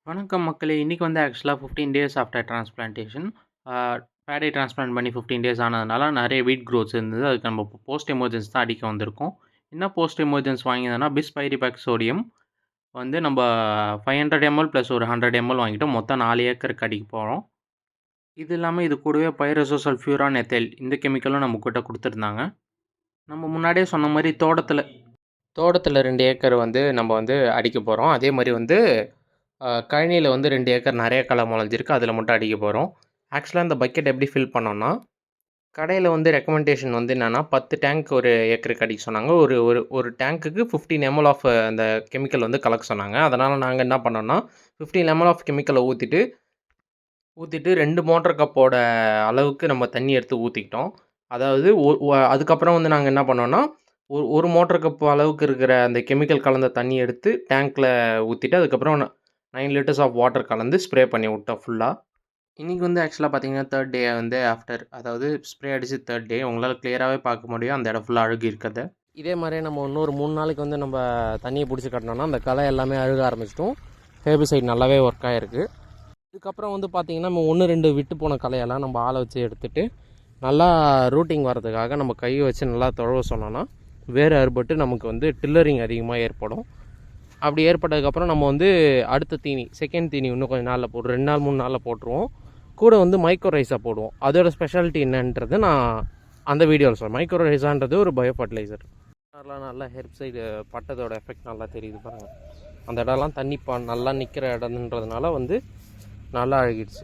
வணக்கம் மக்களே! இன்னைக்கு வந்து ஆக்சுவலா 15 டேஸ் ஆஃப்டர் டிரான்ஸ்பிளான்டேஷன். ஆ பேடை டிரான்ஸ்பிளான்ட் பண்ணி 15 டேஸ் ஆனதுனால நெறைய வீட் க்ரோத்ஸ் இருந்தது. அதுக்கு நம்ம போஸ்ட் எமர்ஜென்ஸ் தான் அடிக்க வந்திருக்கோம். என்ன போஸ்ட் எமர்ஜென்ஸ் வாங்கியிருந்தோம்னா, பிஸ்பைரிபாக் சோடியம் வந்து நம்ப 500 எம்எல் ப்ளஸ் ஒரு 100 எம்எல் வாங்கிட்டோம். மொத்தம் 4 ஏக்கருக்கு அடிக்க போறோம். இது இல்லாம இது கூடவே பைரசோசல்ஃபியூரான் எத்தைல் இந்த கெமிக்கலும் நம்மகிட்ட குடுத்துருந்தாங்க. நம்ம முன்னாடியே சொன்ன மாரி தோட்டத்துல 2 ஏக்கர் வந்து நம்ம வந்து அடிக்க போறோம். அதே மாரி வந்து கழனியில வந்து 2 ஏக்கர் நெறைய களை முளைஞ்சிருக்கு. அதில மட்டும் அடிக்க போறோம். ஆக்சுவலா இந்த பக்கெட் எப்படி ஃபில் பண்ணோம்னா, கடையில வந்து ரெக்கமெண்டேஷன் வந்து என்னன்னா, 10 டேங்க் ஒரு ஏக்கருக்கு அடிக்க சொன்னாங்க. ஒரு ஒரு ஒரு டேங்க்குக்கு 15 எம்எல் ஆஃப் அந்த கெமிக்கல் வந்து கலக்க சொன்னாங்க. அதனால நாங்க என்ன பண்ணோம்னா, 15 எம்எல் ஆஃப் கெமிக்கல ஊத்திட்டு 2 மோட்டார் கப்போட அளவுக்கு நம்ம தண்ணி எடுத்து ஊத்திக்கிட்டோம். அதாவது ஒ ஒ அதுக்கப்புறம் வந்து நாங்க என்ன பண்ணோம்னா, ஒரு மோட்டார் கப் அளவுக்கு இருக்கிற அந்த கெமிக்கல் கலந்த தண்ணி எடுத்து டேங்க்ல ஊத்திட்டு, அதுக்கப்புறம் 9 லிட்டர்ஸ் ஆஃப் வாட்டர் கலந்து ஸ்ப்ரே பண்ணி விட்டோம் ஃபுல்லா. இன்னைக்கு வந்து ஆக்சுவலா பார்த்தீங்கன்னா, 3 டே வந்து அதாவது ஸ்ப்ரே அடிச்சு 3 டே. உங்களால கிளியராவே பார்க்க முடியும். அந்த இடம் ஃபுல்லா அழுகி இருக்கத. இதே மாரியே நம்ம இன்னொரு 3 நாளைக்கு வந்து நம்ம தண்ணிய புடிச்சு காட்டுனோம்னா, அந்த களை எல்லாமே அழுக ஆரம்பிச்சிடும். ஹெர்பிசைட் நல்லாவே ஒர்க் ஆயிருக்கு. இதுக்கப்புறம் வந்து பார்த்தீங்கன்னா, நம்ம 1, 2 விட்டு போன களையெல்லாம் நம்ம ஆள வச்சு எடுத்துட்டு, நல்லா ரூட்டிங் வரதுக்காக நம்ம கைய வச்சு நல்லா தொழவ சொன்னோம்னா, வேர் அறுபட்டு நமக்கு வந்து டில்லரிங் அதிகமா ஏற்படும். அப்படி ஏற்பட்டதுக்கப்புறம் நம்ம வந்து அடுத்த தீனி, செகண்ட் தீனி இன்னும் கொஞ்சம் நாளில் 2 நாள் 3 நாளில் போட்டுருவோம். கூட வந்து மைக்ரோ ரைஸா போடுவோம். அதோட ஸ்பெஷாலிட்டி என்னன்றது நான் அந்த வீடியோவில் சொல்கிறேன். மைக்ரோ ரைஸான்றது ஒரு பயோ ஃபர்டிலைசர். நல்லா ஹெர்ப்சைடு பட்டதோட எஃபெக்ட் நல்லா தெரியுது பாருங்கள். அந்த இடம்லாம் தண்ணி நல்லா நிற்கிற இடம்ன்றதுனால வந்து நல்லா அழுகிடுச்சு.